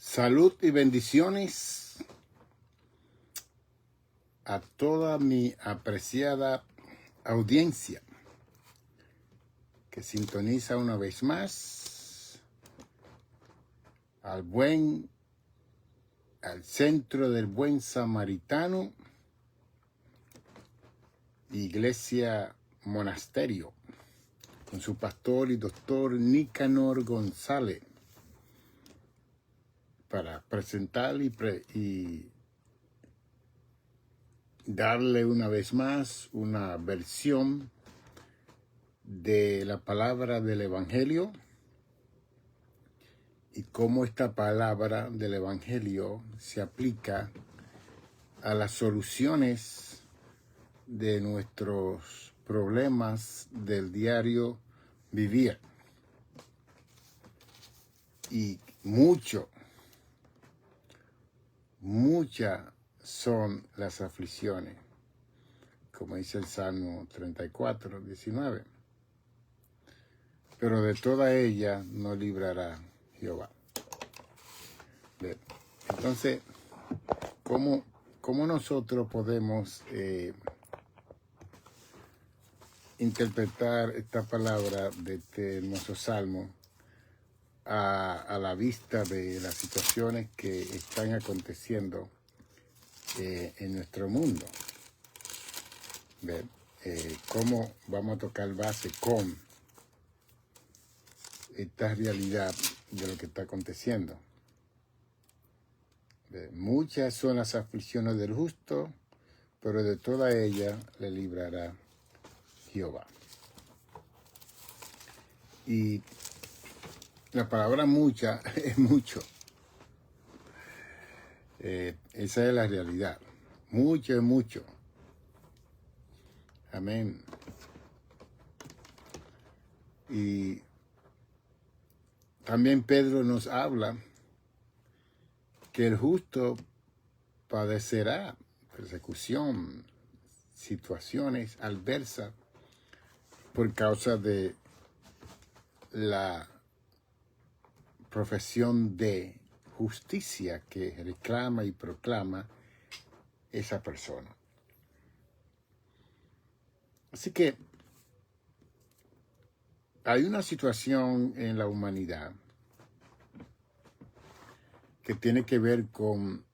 Salud y bendiciones a toda mi apreciada audiencia que sintoniza una vez más al centro del buen samaritano, Iglesia Monasterio, con su pastor y doctor Nicanor González, para presentar y darle una vez más una versión de la palabra del Evangelio y cómo esta palabra del Evangelio se aplica a las soluciones de nuestros problemas del diario vivir. Y muchas son las aflicciones, como dice el Salmo 34, 19. Pero de toda ella nos librará Jehová. Bien. Entonces, ¿cómo nosotros podemos interpretar esta palabra de este hermoso salmo a la vista de las situaciones que están aconteciendo en nuestro mundo? Bien. ¿Cómo vamos a tocar base con esta realidad de lo que está aconteciendo? Muchas son las aflicciones del justo, pero de toda ella le librará Jehová. Y la palabra mucha es mucho. Esa es la realidad. Mucho es mucho. Amén. Y también Pedro nos habla que el justo padecerá persecución, situaciones adversas por causa de la profesión de justicia que reclama y proclama esa persona. Así que hay una situación en la humanidad que tiene que ver con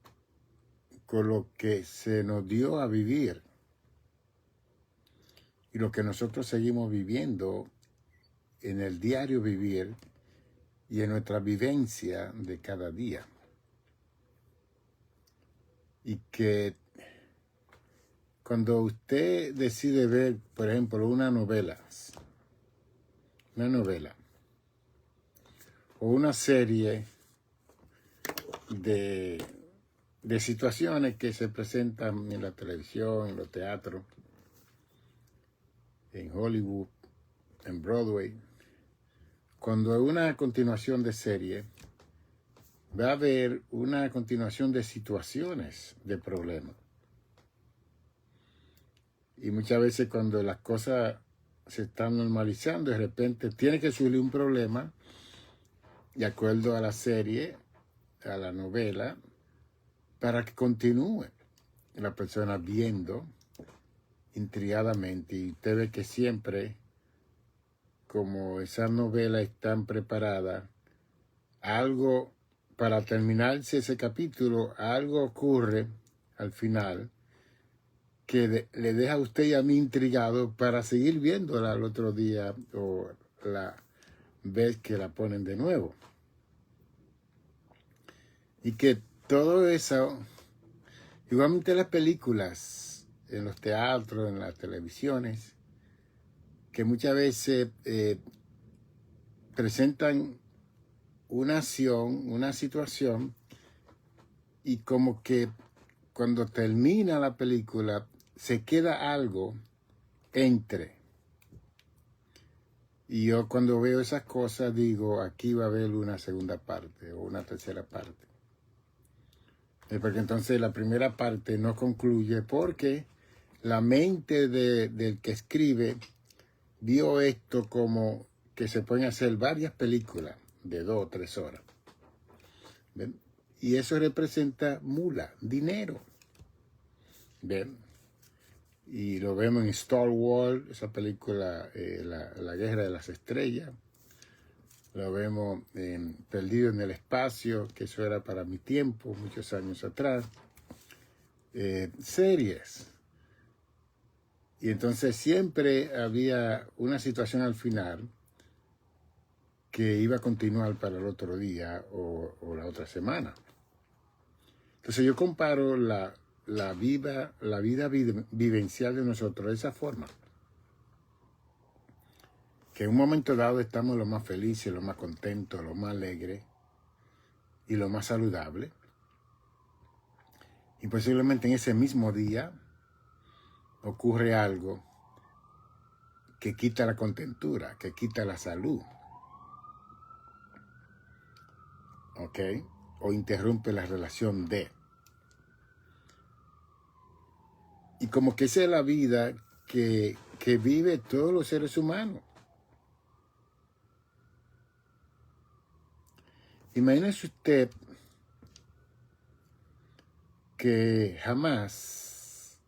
lo que se nos dio a vivir y lo que nosotros seguimos viviendo en el diario vivir y en nuestra vivencia de cada día. Y que cuando usted decide ver, por ejemplo, una novela o una serie de situaciones que se presentan en la televisión, en los teatros, en Hollywood, en Broadway, cuando hay una continuación de serie, va a haber una continuación de situaciones, de problemas. Y muchas veces cuando las cosas se están normalizando, de repente tiene que surgir un problema, de acuerdo a la serie, a la novela, para que continúe la persona viendo intrigadamente. Y usted ve que siempre, como esas novelas están preparadas, algo, para terminarse ese capítulo, algo ocurre al final que le deja a usted y a mí intrigado para seguir viéndola al otro día o la vez que la ponen de nuevo. Y que todo eso, igualmente las películas, en los teatros, en las televisiones, que muchas veces presentan una acción, una situación, y como que cuando termina la película se queda algo entre. Y yo cuando veo esas cosas digo, aquí va a haber una segunda parte o una tercera parte. Porque entonces la primera parte no concluye porque la mente del que escribe vio esto como que se pueden hacer varias películas de 2 o 3 horas. ¿Ven? y eso representa mula, dinero. ¿Ven? Y lo vemos en Star Wars, esa película, la Guerra de las Estrellas. Lo vemos en Perdido en el Espacio, que eso era para mi tiempo, muchos años atrás. Series. Y entonces siempre había una situación al final que iba a continuar para el otro día o la otra semana. Entonces yo comparo la vida vivencial de nosotros de esa forma. Que en un momento dado estamos lo más felices, lo más contentos, lo más alegres y lo más saludable. Y posiblemente en ese mismo día ocurre algo que quita la contentura, que quita la salud. ¿Ok? O interrumpe la relación de. Y como que esa es la vida que vive todos los seres humanos. Imagínese usted que jamás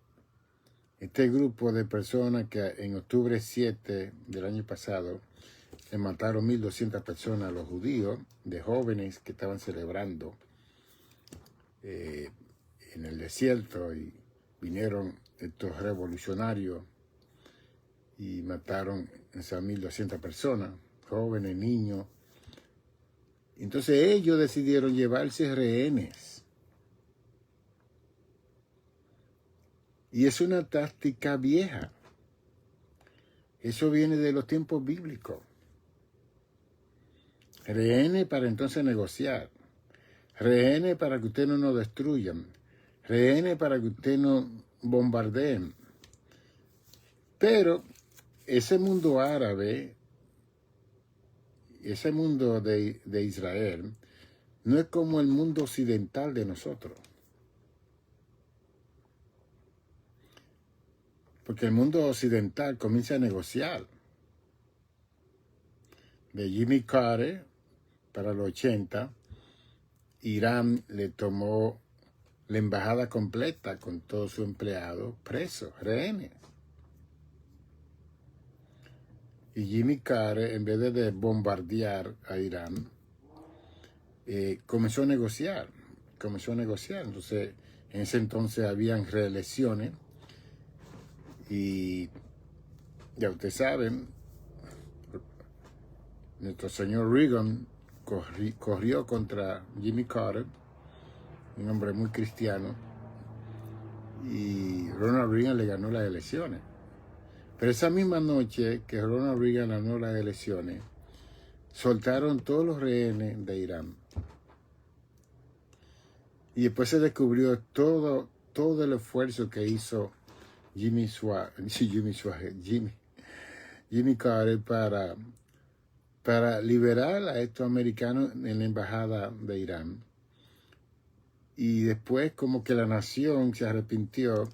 este grupo de personas que en octubre 7 del año pasado le mataron 1.200 personas a los judíos, de jóvenes que estaban celebrando en el desierto, y vinieron estos revolucionarios y mataron esas 1.200 personas, jóvenes, niños. Entonces ellos decidieron llevarse rehenes. Y es una táctica vieja. Eso viene de los tiempos bíblicos. Rehenes para entonces negociar. Rehenes para que ustedes no nos destruyan. Rehenes para que ustedes no bombardeen. Pero ese mundo árabe, ese mundo de Israel, no es como el mundo occidental de nosotros. Porque el mundo occidental comienza a negociar. De Jimmy Carter para los 80, Irán le tomó la embajada completa con todos sus empleados presos, rehenes. Y Jimmy Carter, en vez de bombardear a Irán, comenzó a negociar. Entonces, en ese entonces habían reelecciones. Y ya ustedes saben, nuestro señor Reagan corrió contra Jimmy Carter, un hombre muy cristiano, y Ronald Reagan le ganó las elecciones. Pero esa misma noche que Ronald Reagan ganó las elecciones, soltaron todos los rehenes de Irán. Y después se descubrió todo el esfuerzo que hizo Jimmy Carter para liberar a estos americanos en la embajada de Irán. Y después como que la nación se arrepintió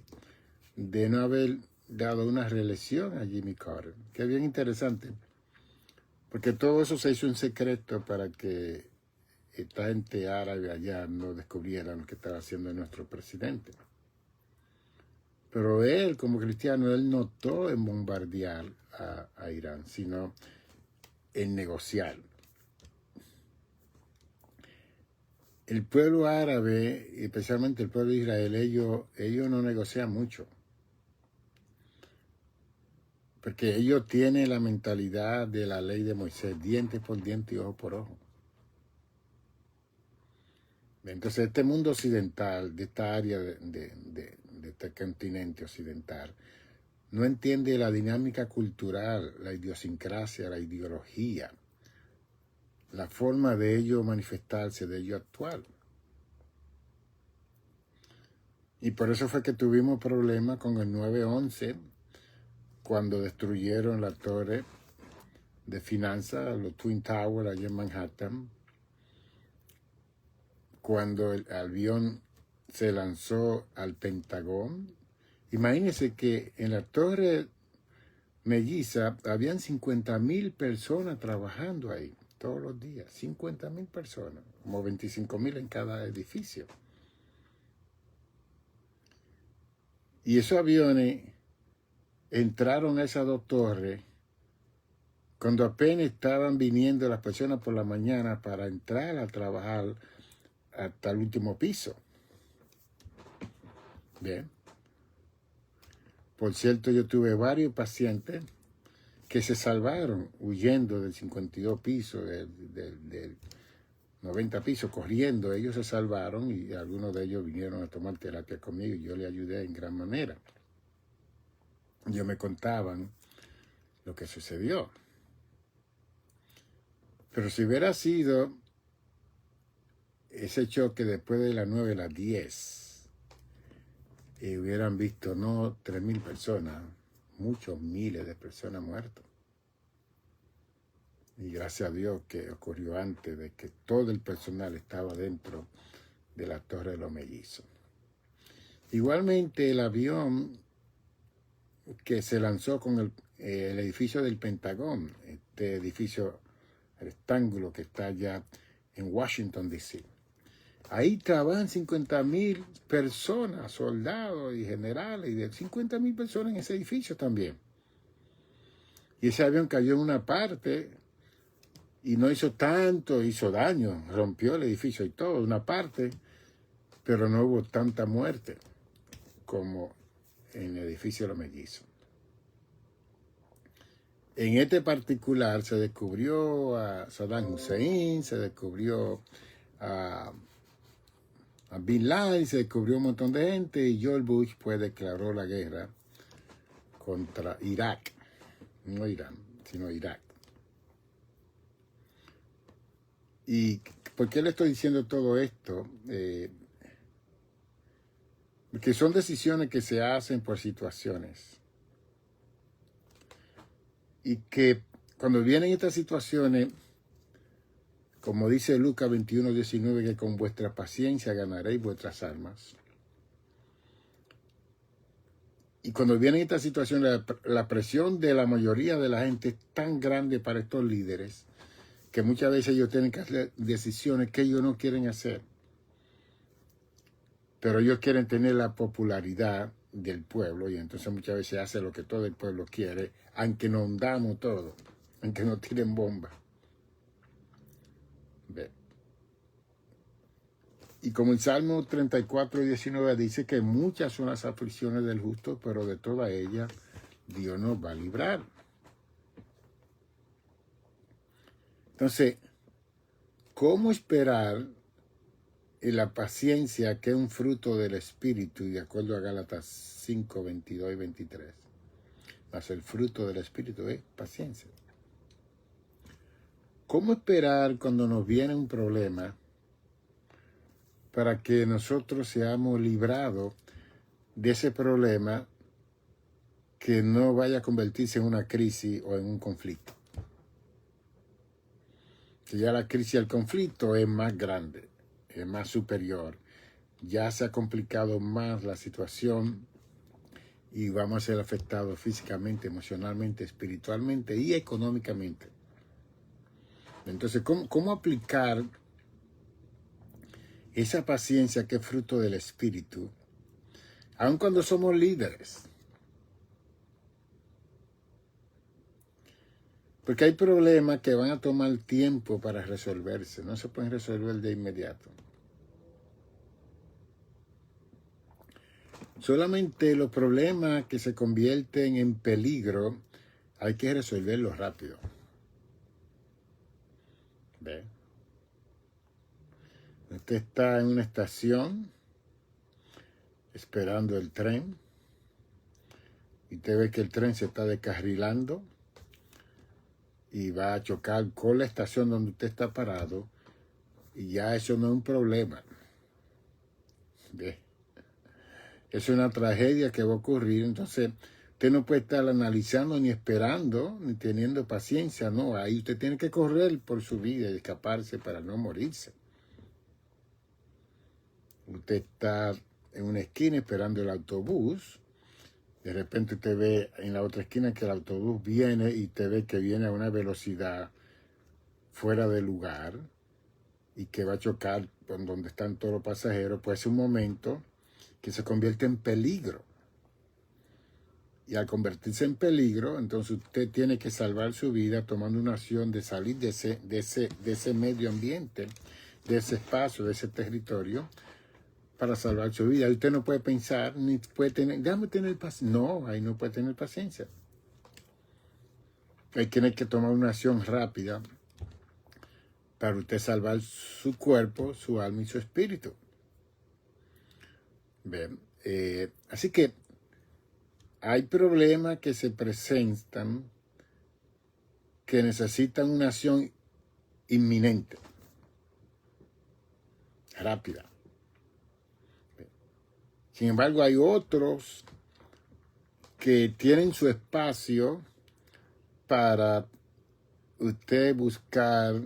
de no haber dado una reelección a Jimmy Carter, que es bien interesante, porque todo eso se hizo en secreto para que esta gente árabe allá no descubriera lo que estaba haciendo nuestro presidente. Pero él, como cristiano, él no optó en bombardear a Irán, sino en negociar. El pueblo árabe, especialmente el pueblo de Israel, ellos no negocian mucho. Porque ellos tienen la mentalidad de la ley de Moisés, diente por diente y ojo por ojo. Entonces, este mundo occidental, de esta área de este continente occidental, no entiende la dinámica cultural, la idiosincrasia, la ideología, la forma de ello manifestarse, de ello actuar. Y por eso fue que tuvimos problemas con el 9/11, cuando destruyeron la torre de finanzas, los Twin Towers allá en Manhattan, cuando el avión se lanzó al Pentagón. Imagínense que en la torre melliza habían 50,000 personas trabajando ahí. todos los días, 50,000 personas, como 25,000 en cada edificio. Y esos aviones entraron a esas dos torres cuando apenas estaban viniendo las personas por la mañana para entrar a trabajar hasta el último piso. Bien. Por cierto, yo tuve varios pacientes que se salvaron huyendo del 52 piso, del 90 pisos, corriendo. Ellos se salvaron y algunos de ellos vinieron a tomar terapia conmigo y yo les ayudé en gran manera. Ellos me contaban lo que sucedió. Pero si hubiera sido ese choque después de las 9 a las 10, y hubieran visto no 3,000 personas, muchos miles de personas muertas. Y gracias a Dios que ocurrió antes de que todo el personal estaba dentro de la Torre de los Mellizos. Igualmente el avión que se lanzó con el edificio del Pentagón, este edificio rectángulo que está allá en Washington, D.C. Ahí trabajan 50,000 personas, soldados y generales, y de 50,000 personas en ese edificio también. Y ese avión cayó en una parte y no hizo tanto, hizo daño, rompió el edificio y todo, una parte, pero no hubo tanta muerte como en el edificio de los Mellizos. En este particular se descubrió a Saddam Hussein, se descubrió a Bin Laden, se descubrió un montón de gente y George Bush pues declaró la guerra contra Irak, no Irán, sino Irak. ¿Y por qué le estoy diciendo todo esto? Porque son decisiones que se hacen por situaciones. Y que cuando vienen estas situaciones, como dice Lucas 21:19, que con vuestra paciencia ganaréis vuestras almas. Y cuando vienen estas situaciones, la presión de la mayoría de la gente es tan grande para estos líderes que muchas veces ellos tienen que hacer decisiones que ellos no quieren hacer. Pero ellos quieren tener la popularidad del pueblo y entonces muchas veces hacen lo que todo el pueblo quiere, aunque nos hundamos todo, aunque nos tiren bombas. Ve. Y como el Salmo 34:19 dice que muchas son las aflicciones del justo, pero de todas ellas Dios nos va a librar. Entonces, ¿cómo esperar en la paciencia, que es un fruto del Espíritu, de acuerdo a Gálatas 5:22 y 23? Mas el fruto del Espíritu es paciencia. ¿Cómo esperar cuando nos viene un problema para que nosotros seamos librados de ese problema, que no vaya a convertirse en una crisis o en un conflicto? Que ya la crisis y el conflicto es más grande, es más superior. Ya se ha complicado más la situación y vamos a ser afectados físicamente, emocionalmente, espiritualmente y económicamente. Entonces, ¿cómo aplicar esa paciencia que es fruto del Espíritu, aun cuando somos líderes? Porque hay problemas que van a tomar tiempo para resolverse, no se pueden resolver de inmediato. Solamente los problemas que se convierten en peligro hay que resolverlos rápido. ¿Ve? Usted está en una estación esperando el tren y usted ve que el tren se está descarrilando y va a chocar con la estación donde usted está parado, y ya eso no es un problema. ¿Ve? Es una tragedia que va a ocurrir. Entonces usted no puede estar analizando ni esperando ni teniendo paciencia, no. Ahí usted tiene que correr por su vida y escaparse para no morirse. Usted está en una esquina esperando el autobús. De repente usted ve en la otra esquina que el autobús viene y usted ve que viene a una velocidad fuera de lugar y que va a chocar con donde están todos los pasajeros, pues es un momento que se convierte en peligro. Y al convertirse en peligro, entonces usted tiene que salvar su vida tomando una acción de salir de ese medio ambiente, de ese espacio, de ese territorio, para salvar su vida. Usted no puede pensar, ni puede tener, déjame tener paciencia. No, ahí no puede tener paciencia. Hay que tomar una acción rápida para usted salvar su cuerpo, su alma y su espíritu. Bien, así que hay problemas que se presentan que necesitan una acción inminente, rápida. Sin embargo, hay otros que tienen su espacio para usted buscar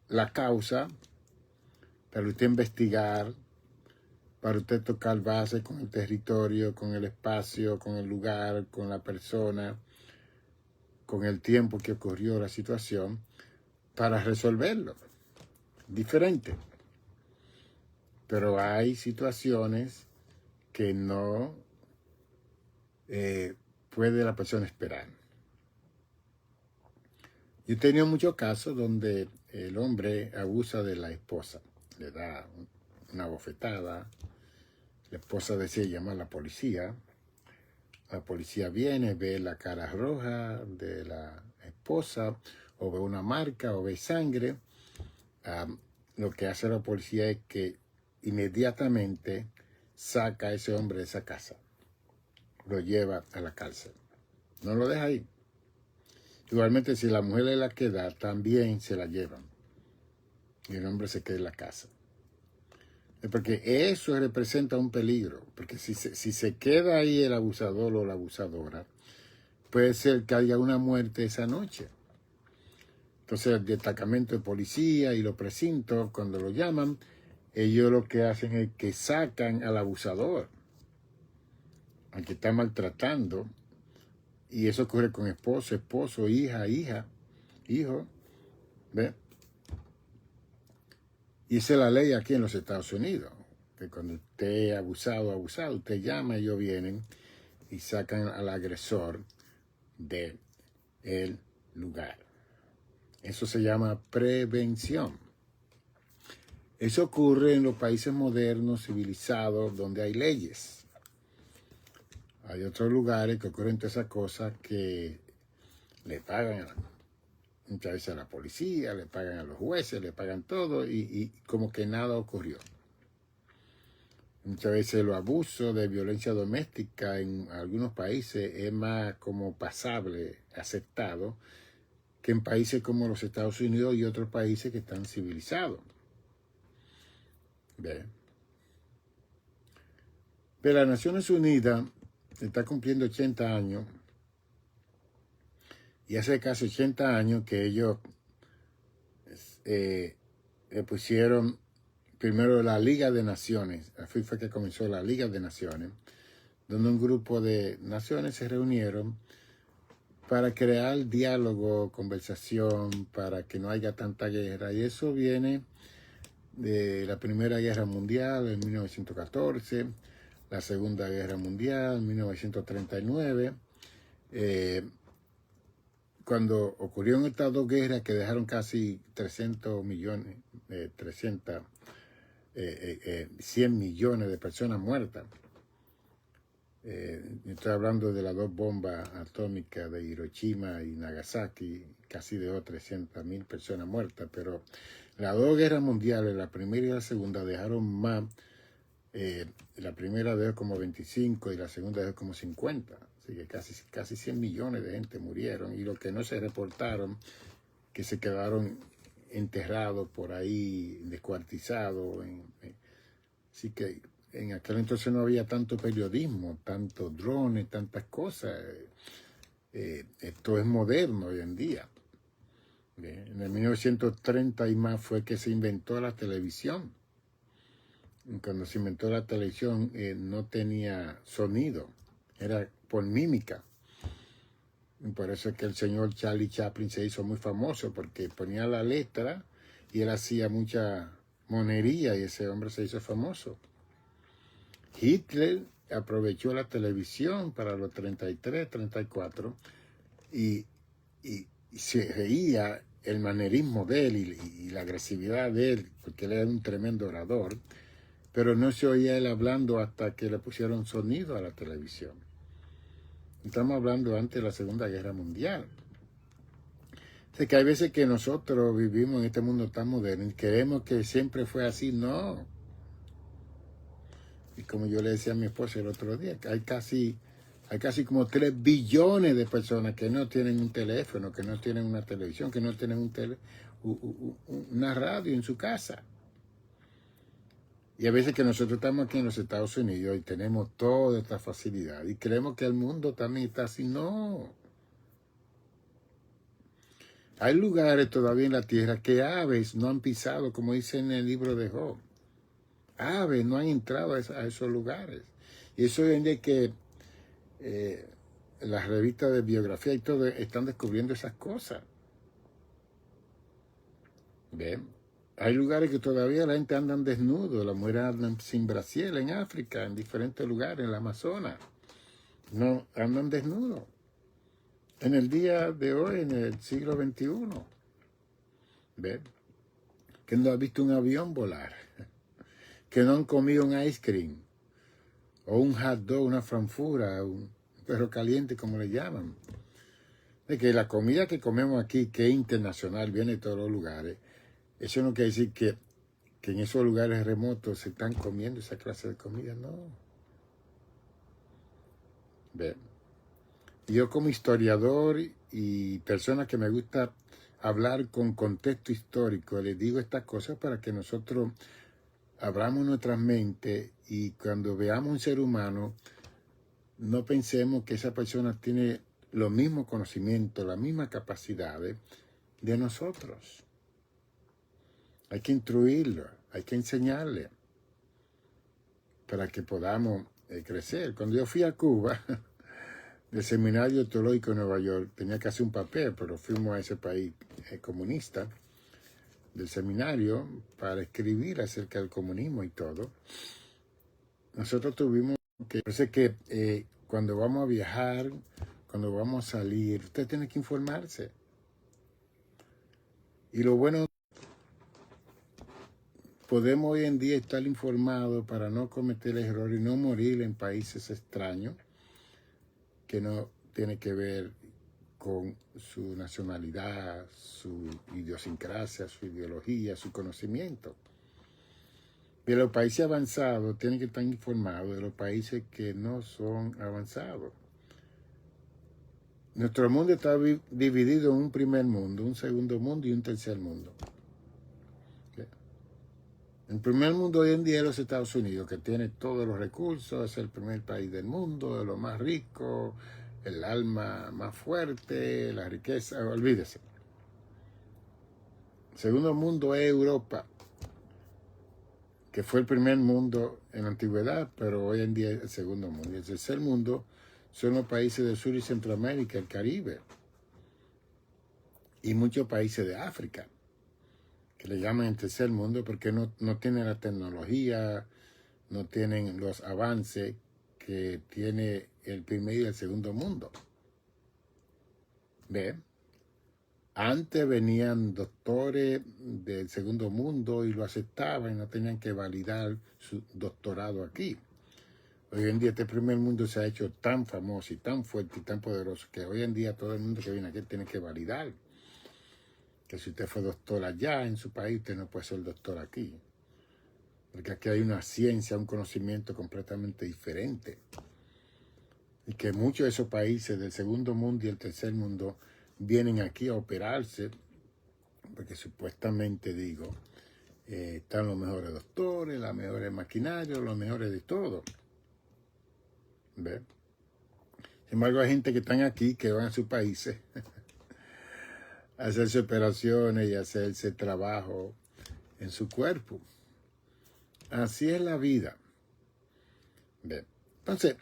la causa, para usted investigar, para usted tocar base con el territorio, con el espacio, con el lugar, con la persona, con el tiempo que ocurrió la situación, para resolverlo. Diferente. Pero hay situaciones que no puede la persona esperar. Yo he tenido muchos casos donde el hombre abusa de la esposa, le da una bofetada, la esposa decide llamar a la policía viene, ve la cara roja de la esposa, o ve una marca, o ve sangre. Lo que hace la policía es que inmediatamente saca a ese hombre de esa casa, lo lleva a la cárcel, no lo deja ahí. Igualmente, si la mujer es la que da, también se la llevan y el hombre se queda en la casa. Porque eso representa un peligro, porque si se queda ahí el abusador o la abusadora, puede ser que haya una muerte esa noche. Entonces el destacamento de policía y los precintos, cuando lo llaman, ellos lo que hacen es que sacan al abusador, al que está maltratando, y eso ocurre con esposo, hija, hijo, ¿ve? Y esa es la ley aquí en los Estados Unidos, que cuando usted es abusado, usted llama, ellos vienen y sacan al agresor del lugar. Eso se llama prevención. Eso ocurre en los países modernos, civilizados, donde hay leyes. Hay otros lugares que ocurren todas esas cosas que le pagan muchas veces a la policía, le pagan a los jueces, le pagan todo y como que nada ocurrió. Muchas veces los abusos de violencia doméstica en algunos países es más como pasable, aceptado, que en países como los Estados Unidos y otros países que están civilizados. ¿Ve? Pero las Naciones Unidas está cumpliendo 80 años y hace casi 80 años que ellos le pusieron primero la Liga de Naciones. Así fue que comenzó la Liga de Naciones, donde un grupo de naciones se reunieron para crear diálogo, conversación, para que no haya tanta guerra. Y eso viene de la Primera Guerra Mundial en 1914, la Segunda Guerra Mundial en 1939, cuando ocurrieron estas dos guerras que dejaron casi 300 millones, 100 millones de personas muertas. Estoy hablando de las dos bombas atómicas de Hiroshima y Nagasaki, casi dejó 300.000 personas muertas, pero las dos guerras mundiales, la primera y la segunda, dejaron más. La primera dejó como 25 y la segunda dejó como 50. Así que casi 100 millones de gente murieron. Y los que no se reportaron, que se quedaron enterrados por ahí, descuartizados. Así que en aquel entonces no había tanto periodismo, tantos drones, tantas cosas. Esto es moderno hoy en día. En el 1930 y más fue que se inventó la televisión. Cuando se inventó la televisión no tenía sonido, era por mímica. Y por eso es que el señor Charlie Chaplin se hizo muy famoso, porque ponía la letra y él hacía mucha monería y ese hombre se hizo famoso. Hitler aprovechó la televisión para los 33, 34 y, y se veía el manerismo de él y la agresividad de él, porque él era un tremendo orador, pero no se oía él hablando hasta que le pusieron sonido a la televisión. Estamos hablando antes de la Segunda Guerra Mundial. O sea, que hay veces que nosotros vivimos en este mundo tan moderno y queremos que siempre fue así. No. Y como yo le decía a mi esposa el otro día, que hay casi como 3 billones de personas que no tienen un teléfono, que no tienen una televisión, que no tienen una radio en su casa. Y a veces que nosotros estamos aquí en los Estados Unidos y tenemos toda esta facilidad y creemos que el mundo también está así. No. Hay lugares todavía en la tierra que aves no han pisado, como dice en el libro de Job. Aves no han entrado a esos lugares. Y eso hoy en día que las revistas de biografía y todo están descubriendo esas cosas. ¿Ven? Hay lugares que todavía la gente anda desnudo, las mujeres andan sin brasier en África, en diferentes lugares, en la Amazonas. No, andan desnudos. En el día de hoy, en el siglo XXI. ¿Ven? Que no ha visto un avión volar. Que no han comido un ice cream. O un hot dog, una frankfura, un perro caliente, como le llaman. De que la comida que comemos aquí, que es internacional, viene de todos los lugares, eso no quiere decir que en esos lugares remotos se están comiendo esa clase de comida, no. Bien. Yo como historiador y persona que me gusta hablar con contexto histórico, les digo estas cosas para que nosotros abramos nuestras mentes y cuando veamos un ser humano, no pensemos que esa persona tiene los mismos conocimientos, las mismas capacidades de nosotros. Hay que instruirlo, hay que enseñarle para que podamos crecer. Cuando yo fui a Cuba, del Seminario Teológico de Nueva York, tenía que hacer un papel, pero fuimos a ese país comunista del seminario para escribir acerca del comunismo y todo. Nosotros tuvimos que... Parece que cuando vamos a viajar, cuando vamos a salir, usted tiene que informarse. Y lo bueno, podemos hoy en día estar informados para no cometer errores y no morir en países extraños que no tiene que ver con su nacionalidad, su idiosincrasia, su ideología, su conocimiento. Y los países avanzados tienen que estar informados de los países que no son avanzados. Nuestro mundo está dividido en un primer mundo, un segundo mundo y un tercer mundo. El primer mundo hoy en día es los Estados Unidos, que tiene todos los recursos, es el primer país del mundo, de lo más rico, el alma más fuerte, la riqueza, olvídese. El segundo mundo es Europa, que fue el primer mundo en la antigüedad, pero hoy en día es el segundo mundo. Y el tercer mundo son los países del Sur y Centroamérica, el Caribe, y muchos países de África, que le llaman el tercer mundo porque no tienen la tecnología, no tienen los avances que tiene el primer y el segundo mundo. ¿Ve? Antes venían doctores del segundo mundo y lo aceptaban y no tenían que validar su doctorado aquí. Hoy en día este primer mundo se ha hecho tan famoso y tan fuerte y tan poderoso que hoy en día todo el mundo que viene aquí tiene que validar. Que si usted fue doctor allá en su país, usted no puede ser doctor aquí. Porque aquí hay una ciencia, un conocimiento completamente diferente. Y que muchos de esos países del segundo mundo y el tercer mundo vienen aquí a operarse, porque supuestamente, digo, están los mejores doctores, las mejores maquinarias, los mejores de todo. ¿Ve? Sin embargo, hay gente que están aquí, que van a sus países a hacerse operaciones y a hacerse trabajo en su cuerpo. Así es la vida. ¿Ve? Entonces,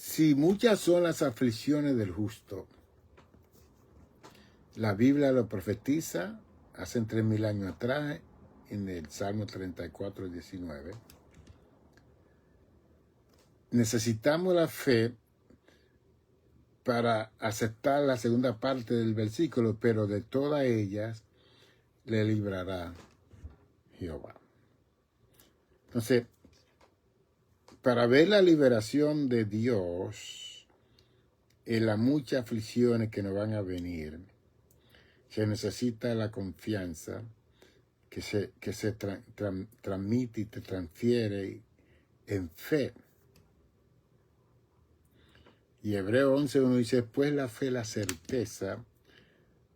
Si muchas son las aflicciones del justo, la Biblia lo profetiza hace 3000 años atrás en el Salmo 34, 19. Necesitamos la fe para aceptar la segunda parte del versículo, pero de todas ellas le librará Jehová. Entonces, para ver la liberación de Dios en las muchas aflicciones que nos van a venir, se necesita la confianza que se transmite y te transfiere en fe. Y Hebreo 11:1 dice, pues la fe, la certeza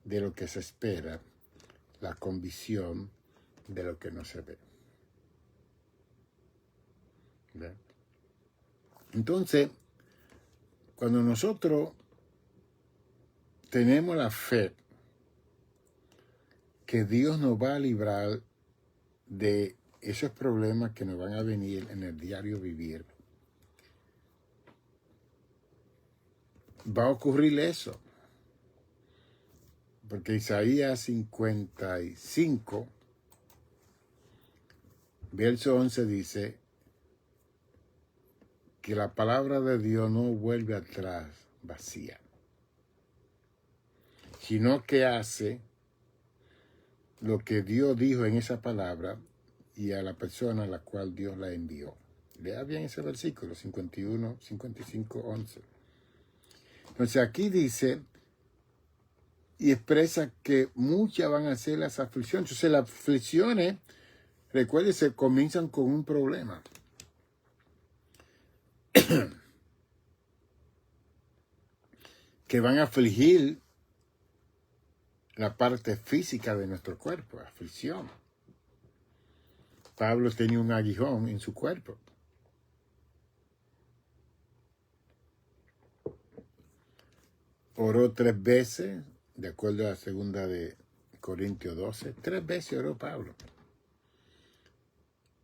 de lo que se espera, la convicción de lo que no se ve. ¿Ve? Entonces, cuando nosotros tenemos la fe que Dios nos va a librar de esos problemas que nos van a venir en el diario vivir, va a ocurrir eso. Porque Isaías 55, verso 11 dice que la palabra de Dios no vuelve atrás vacía, sino que hace lo que Dios dijo en esa palabra y a la persona a la cual Dios la envió. Lea bien ese versículo, 51, 55, 11. Entonces aquí dice y expresa que muchas van a ser las aflicciones. Entonces las aflicciones, recuérdese, comienzan con un problema. Que van a afligir la parte física de nuestro cuerpo, aflicción. Pablo tenía un aguijón en su cuerpo. Oró 3 veces, de acuerdo a la segunda de Corintios 12. 3 veces oró Pablo.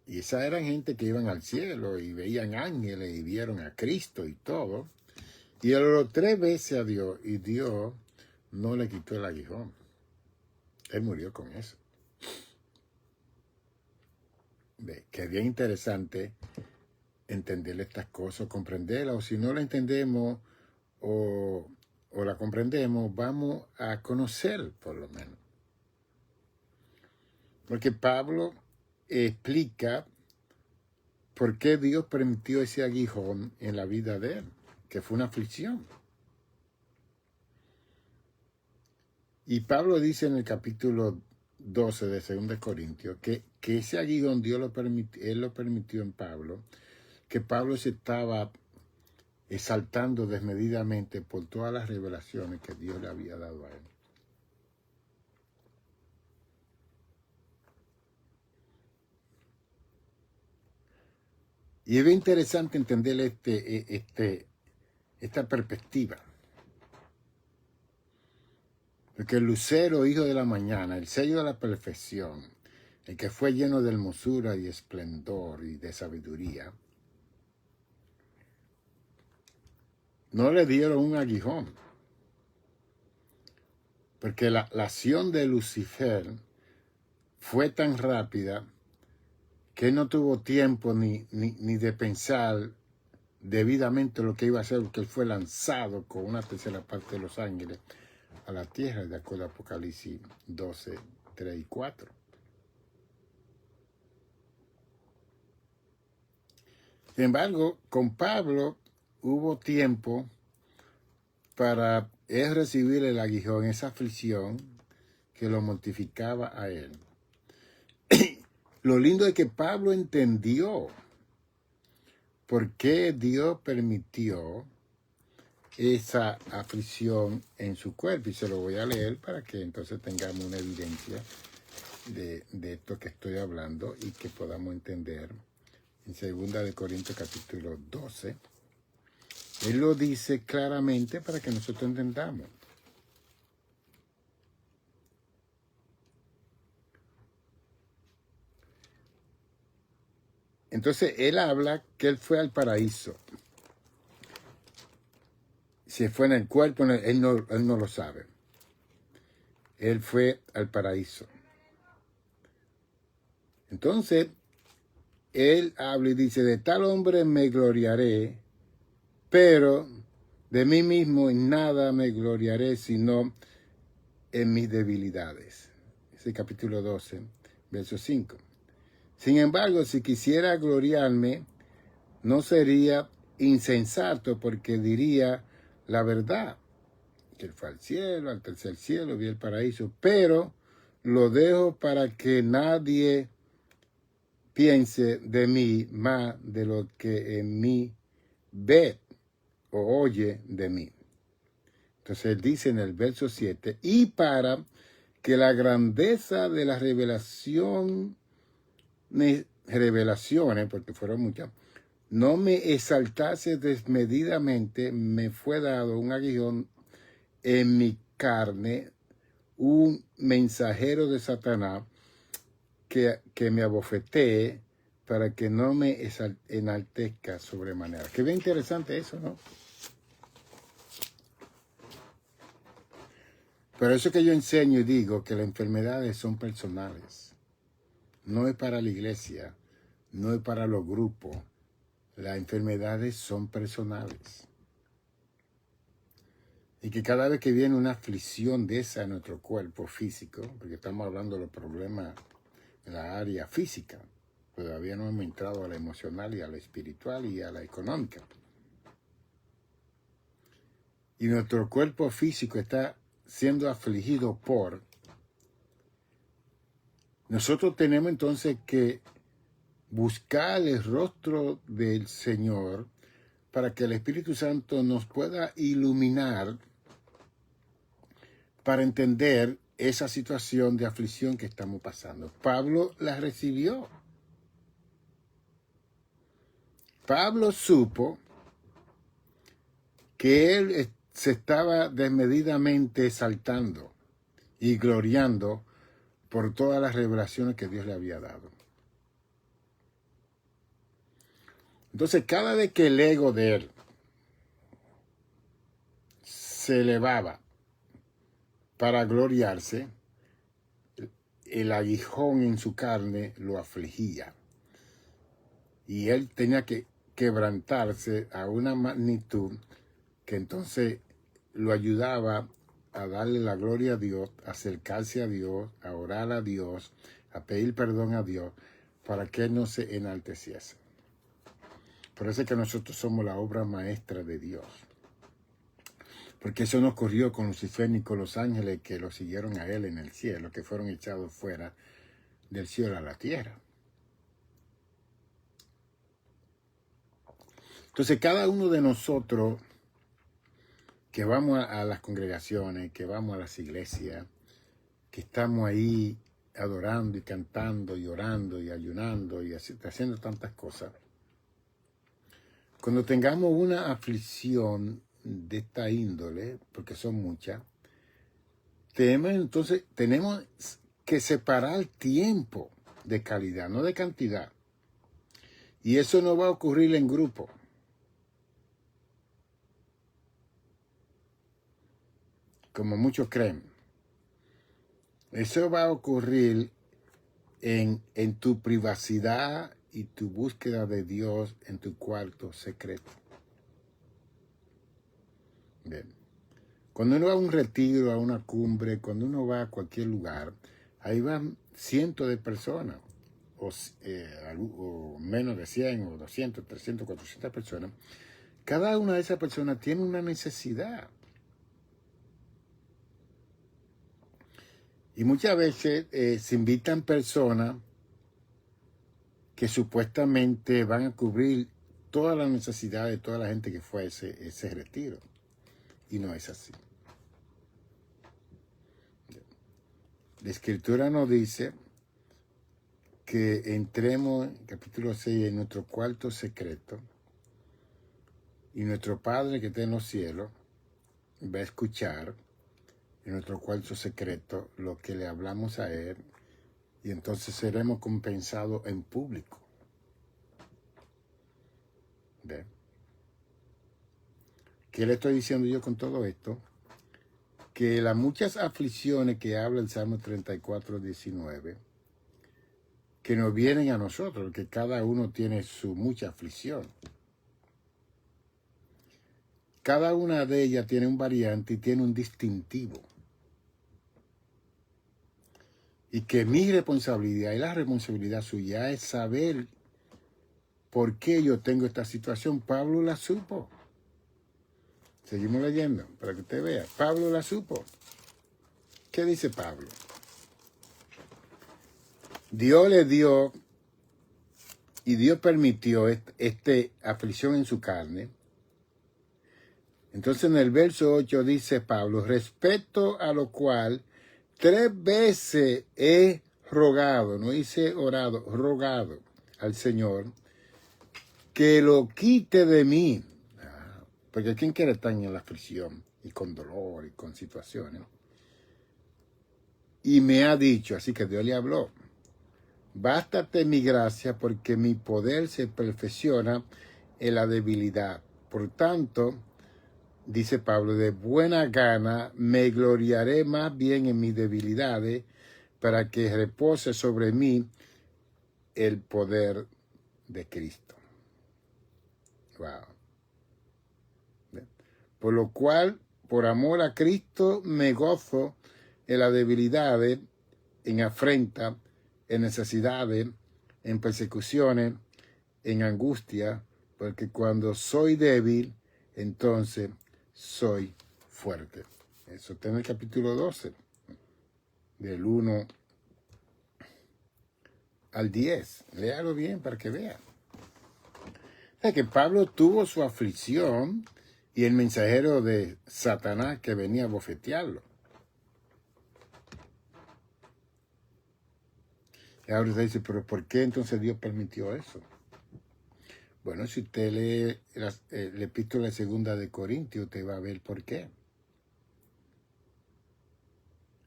Y esas eran gente que iban al cielo y veían ángeles y vieron a Cristo y todo. Y él oró 3 veces a Dios y Dios no le quitó el aguijón. Él murió con eso. Ve, que es bien interesante entender estas cosas, comprenderlas, o si no la entendemos o la comprendemos, vamos a conocer por lo menos. Porque Pablo explica por qué Dios permitió ese aguijón en la vida de él, que fue una aflicción. Y Pablo dice en el capítulo 12 de 2 Corintios que ese aguijón él lo permitió en Pablo, que Pablo se estaba exaltando desmedidamente por todas las revelaciones que Dios le había dado a él. Y es bien interesante entender esta perspectiva. Porque el lucero, hijo de la mañana, el sello de la perfección, el que fue lleno de hermosura y esplendor y de sabiduría, no le dieron un aguijón. Porque la acción de Lucifer fue tan rápida que él no tuvo tiempo ni de pensar debidamente lo que iba a hacer, porque él fue lanzado con una tercera parte de los ángeles a la tierra, de acuerdo a Apocalipsis 12, 3 y 4. Sin embargo, con Pablo hubo tiempo para él recibir el aguijón, esa aflicción que lo mortificaba a él. Lo lindo es que Pablo entendió por qué Dios permitió esa aflicción en su cuerpo. Y se lo voy a leer para que entonces tengamos una evidencia de esto que estoy hablando y que podamos entender. En 2 Corintios capítulo 12, él lo dice claramente para que nosotros entendamos. Entonces, él habla que él fue al paraíso. se fue en el cuerpo, él no lo sabe. Él fue al paraíso. Entonces, él habla y dice, de tal hombre me gloriaré, pero de mí mismo en nada me gloriaré, sino en mis debilidades. Ese capítulo 12, verso 5. Sin embargo, si quisiera gloriarme, no sería insensato, porque diría la verdad, que él fue al cielo, al tercer cielo, vio el paraíso, pero lo dejo para que nadie piense de mí más de lo que en mí ve o oye de mí. Entonces él dice en el verso 7, y para que la grandeza de la revelaciones, porque fueron muchas, no me exaltase desmedidamente, me fue dado un aguijón en mi carne, un mensajero de Satanás que me abofetee para que no me enaltezca sobremanera. Qué bien interesante eso, ¿no? Pero eso que yo enseño y digo que las enfermedades son personales. No es para la iglesia, no es para los grupos. Las enfermedades son personales. Y que cada vez que viene una aflicción de esa en nuestro cuerpo físico, porque estamos hablando de los problemas en la área física, todavía no hemos entrado a la emocional y a la espiritual y a la económica. Y nuestro cuerpo físico está siendo afligido por... Nosotros tenemos entonces que buscar el rostro del Señor para que el Espíritu Santo nos pueda iluminar para entender esa situación de aflicción que estamos pasando. Pablo la recibió. Pablo supo que él se estaba desmedidamente exaltando y gloriando por todas las revelaciones que Dios le había dado. Entonces, cada vez que el ego de él se elevaba para gloriarse, el aguijón en su carne lo afligía. Y él tenía que quebrantarse a una magnitud que entonces lo ayudaba a darle la gloria a Dios, a acercarse a Dios, a orar a Dios, a pedir perdón a Dios, para que él no se enalteciese. Por eso es que nosotros somos la obra maestra de Dios. Porque eso no ocurrió con Lucifer ni con los ángeles que lo siguieron a él en el cielo, que fueron echados fuera del cielo a la tierra. Entonces, cada uno de nosotros que vamos a las congregaciones, que vamos a las iglesias, que estamos ahí adorando y cantando y orando y ayunando y haciendo tantas cosas, cuando tengamos una aflicción de esta índole, porque son muchas, tenemos que separar tiempo de calidad, no de cantidad. Y eso no va a ocurrir en grupo. Como muchos creen. Eso va a ocurrir en tu privacidad y tu búsqueda de Dios en tu cuarto secreto. Bien. Cuando uno va a un retiro, a una cumbre, cuando uno va a cualquier lugar, ahí van cientos de personas, o menos de 100, o 200, 300, 400 personas. Cada una de esas personas tiene una necesidad. Y muchas veces se invitan personas que supuestamente van a cubrir todas las necesidades de toda la gente que fue a ese retiro. Y no es así. La Escritura nos dice que entremos, capítulo 6, en nuestro cuarto secreto, y nuestro Padre que está en los cielos va a escuchar en nuestro cuarto secreto lo que le hablamos a Él, y entonces seremos compensados en público. ¿Ve? ¿Qué le estoy diciendo yo con todo esto? Que las muchas aflicciones que habla el Salmo 34, 19, que nos vienen a nosotros, que cada uno tiene su mucha aflicción. Cada una de ellas tiene un variante y tiene un distintivo. Y que mi responsabilidad y la responsabilidad suya es saber por qué yo tengo esta situación. Pablo la supo. Seguimos leyendo para que usted vea. Pablo la supo. ¿Qué dice Pablo? Dios le dio y Dios permitió esta aflicción en su carne. Entonces en el verso 8 dice Pablo, respecto a lo cual 3 veces he rogado, no dice orado, rogado al Señor, que lo quite de mí. Porque ¿quién quiere estar en la aflicción y con dolor y con situaciones? Y me ha dicho, así que Dios le habló, bástate mi gracia porque mi poder se perfecciona en la debilidad. Por tanto, dice Pablo, de buena gana me gloriaré más bien en mis debilidades para que repose sobre mí el poder de Cristo. Wow. Por lo cual, por amor a Cristo, me gozo en las debilidades, en afrenta, en necesidades, en persecuciones, en angustia, porque cuando soy débil, entonces soy fuerte. Eso está en el capítulo 12, del 1 al 10. Léalo bien para que vea. O sea que Pablo tuvo su aflicción y el mensajero de Satanás que venía a bofetearlo. Y ahora usted dice, pero ¿por qué entonces Dios permitió eso? Bueno, si usted lee la epístola segunda de Corintios, usted va a ver por qué.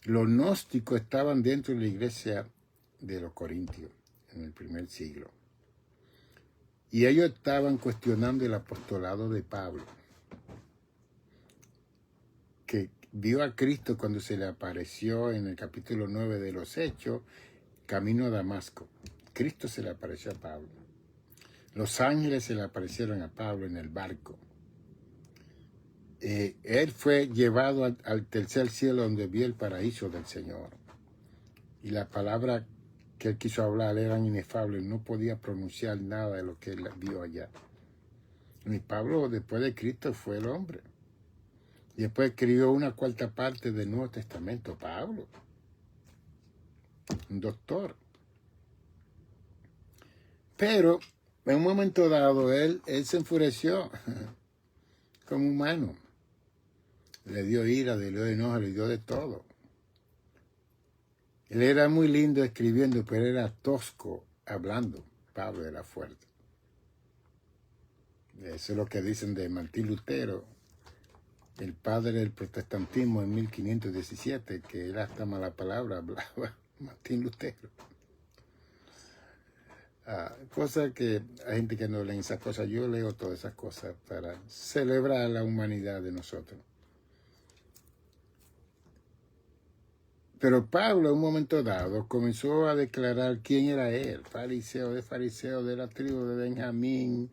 Los gnósticos estaban dentro de la iglesia de los Corintios en el primer siglo. Y ellos estaban cuestionando el apostolado de Pablo, que vio a Cristo cuando se le apareció en el capítulo 9 de los Hechos, camino a Damasco. Cristo se le apareció a Pablo. Los ángeles se le aparecieron a Pablo en el barco. Él fue llevado al tercer cielo donde vio el paraíso del Señor. Y la palabra que él quiso hablar eran inefables, no podía pronunciar nada de lo que él vio allá. Y Pablo, después de Cristo, fue el hombre. Y después escribió una cuarta parte del Nuevo Testamento, Pablo. Un doctor. Pero, en un momento dado, él se enfureció como humano. Le dio ira, le dio enojo, le dio de todo. Él era muy lindo escribiendo, pero era tosco hablando. Pablo era fuerte. Eso es lo que dicen de Martín Lutero, el padre del protestantismo en 1517, que era hasta mala palabra, hablaba Martín Lutero. Cosas que hay gente que no lee esas cosas. Yo leo todas esas cosas para celebrar la humanidad de nosotros. Pero Pablo, en un momento dado, comenzó a declarar quién era él. Fariseo de la tribu de Benjamín,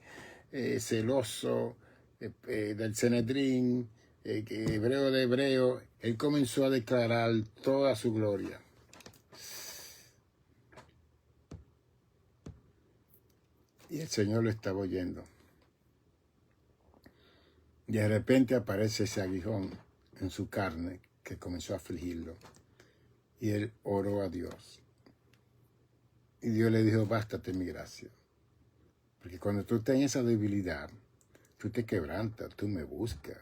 celoso del Sanedrín, hebreo de hebreo. Él comenzó a declarar toda su gloria. Y el Señor lo estaba oyendo. Y de repente aparece ese aguijón en su carne que comenzó a afligirlo. Y él oró a Dios. Y Dios le dijo, bástate mi gracia. Porque cuando tú estás en esa debilidad, tú te quebrantas, tú me buscas,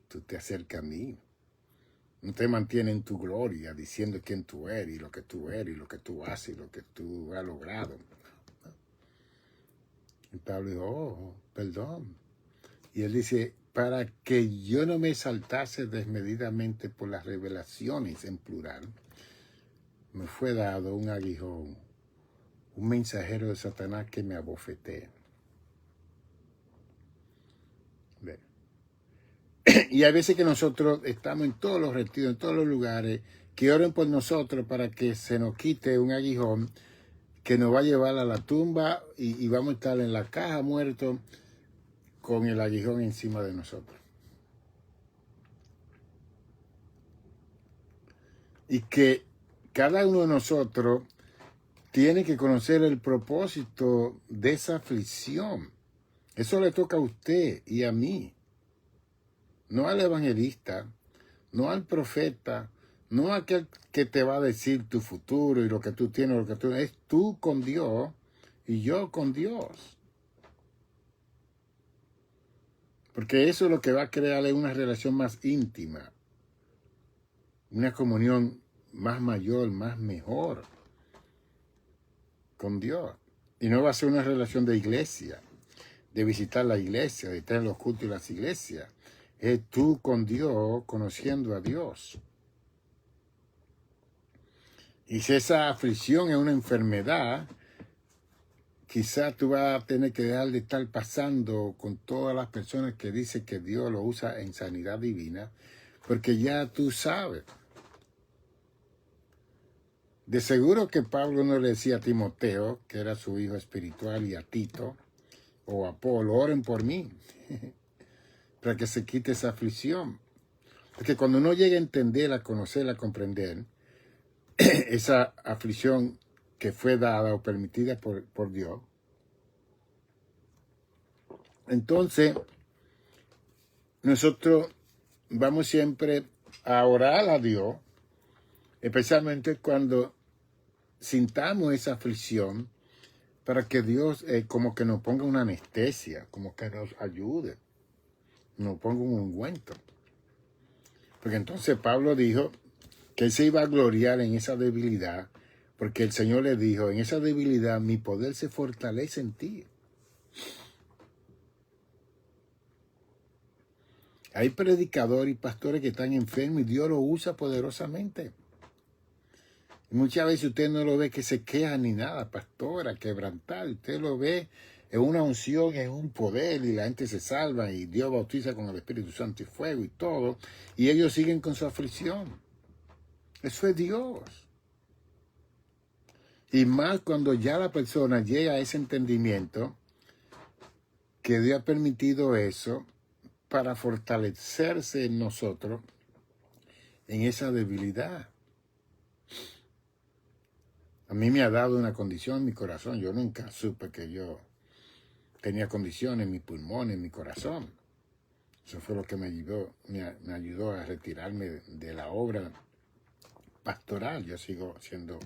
tú te acercas a mí. No te mantienes en tu gloria diciendo quién tú eres y lo que tú eres y lo que tú haces y lo que tú has logrado. Y Pablo dijo, oh, perdón. Y él dice, para que yo no me exaltase desmedidamente por las revelaciones en plural, me fue dado un aguijón, un mensajero de Satanás que me abofetea. Y hay veces que nosotros estamos en todos los retiros, en todos los lugares, que oren por nosotros para que se nos quite un aguijón que nos va a llevar a la tumba y vamos a estar en la caja muertos con el aguijón encima de nosotros. Y que cada uno de nosotros tiene que conocer el propósito de esa aflicción. Eso le toca a usted y a mí. No al evangelista, no al profeta, no a aquel que te va a decir tu futuro y lo que tú tienes, lo que tú es tú con Dios y yo con Dios. Porque eso es lo que va a crearle una relación más íntima, una comunión más mayor, más mejor con Dios. Y no va a ser una relación de iglesia, de visitar la iglesia, de estar en los cultos y las iglesias. Es tú con Dios, conociendo a Dios. Y si esa aflicción es una enfermedad, quizás tú vas a tener que dejar de estar pasando con todas las personas que dicen que Dios lo usa en sanidad divina, porque ya tú sabes. De seguro que Pablo no le decía a Timoteo, que era su hijo espiritual, y a Tito, o a Apolo, oren por mí, para que se quite esa aflicción. Porque cuando uno llega a entender, a conocer, a comprender esa aflicción que fue dada o permitida por Dios, entonces nosotros vamos siempre a orar a Dios, especialmente cuando sintamos esa aflicción, para que Dios como que nos ponga una anestesia, como que nos ayude, nos ponga un ungüento. Porque entonces Pablo dijo que él se iba a gloriar en esa debilidad, porque el Señor le dijo, en esa debilidad mi poder se fortalece en ti. Hay predicadores y pastores que están enfermos y Dios los usa poderosamente. Y muchas veces usted no lo ve que se queja ni nada, pastora, quebrantar. Usted lo ve en una unción, en un poder, y la gente se salva, y Dios bautiza con el Espíritu Santo y fuego y todo, y ellos siguen con su aflicción. Eso es Dios. Y más cuando ya la persona llega a ese entendimiento, que Dios ha permitido eso para fortalecerse en nosotros, en esa debilidad. A mí me ha dado una condición en mi corazón. Yo nunca supe que yo tenía condición en mi pulmón, en mi corazón. Eso fue lo que me ayudó a retirarme de la obra pastoral. Yo sigo siendo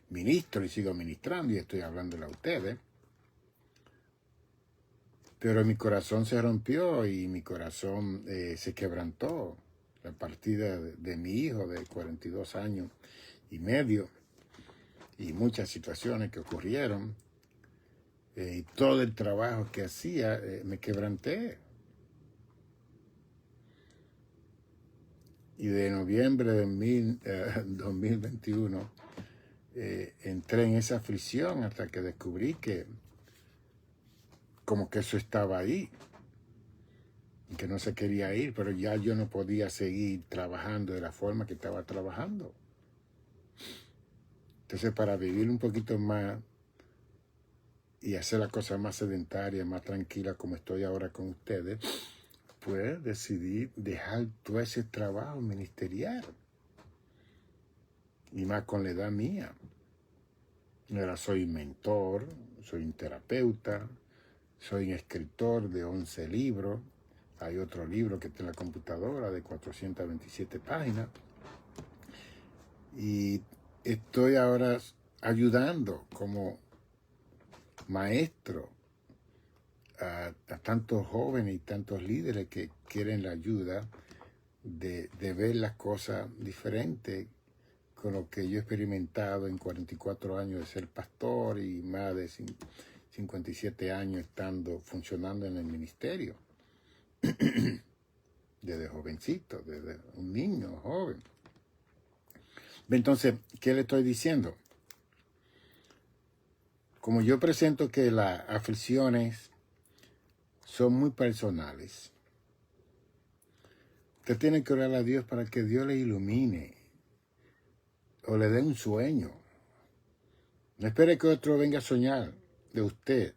ministro y sigo ministrando y estoy hablándole a ustedes. Pero mi corazón se rompió y mi corazón se quebrantó. La partida de mi hijo de 42 años y medio y muchas situaciones que ocurrieron. Y todo el trabajo que hacía, me quebranté. Y de noviembre de 2021 entré en esa aflicción hasta que descubrí que como que eso estaba ahí, y que no se quería ir, pero ya yo no podía seguir trabajando de la forma que estaba trabajando. Entonces, para vivir un poquito más y hacer la cosa más sedentaria, más tranquila como estoy ahora con ustedes, pues decidí dejar todo ese trabajo ministerial. Y más con la edad mía. Ahora soy mentor, soy un terapeuta, soy un escritor de 11 libros. Hay otro libro que está en la computadora de 427 páginas. Y estoy ahora ayudando como maestro a tantos jóvenes y tantos líderes que quieren la ayuda de ver las cosas diferentes con lo que yo he experimentado en 44 años de ser pastor y más de 57 años funcionando en el ministerio. Desde jovencito, desde un niño joven. Entonces, ¿qué le estoy diciendo? Como yo presento que las aflicciones son muy personales, Usted tiene que orar a Dios para que Dios le ilumine o le dé un sueño. No espere que otro venga a soñar de usted.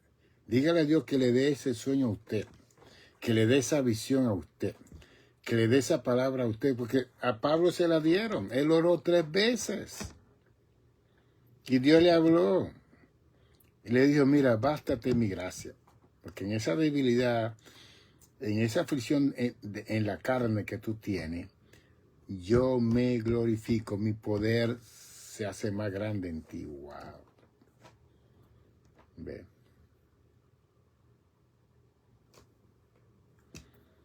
Dígale a Dios que le dé ese sueño a usted, que le dé esa visión a usted, que le dé esa palabra a usted, porque a Pablo se la dieron. Él oró 3 veces y Dios le habló y le dijo, mira, bástate mi gracia, porque en esa debilidad, en esa aflicción en la carne que tú tienes, yo me glorifico, mi poder se hace más grande en ti. Wow. Ve.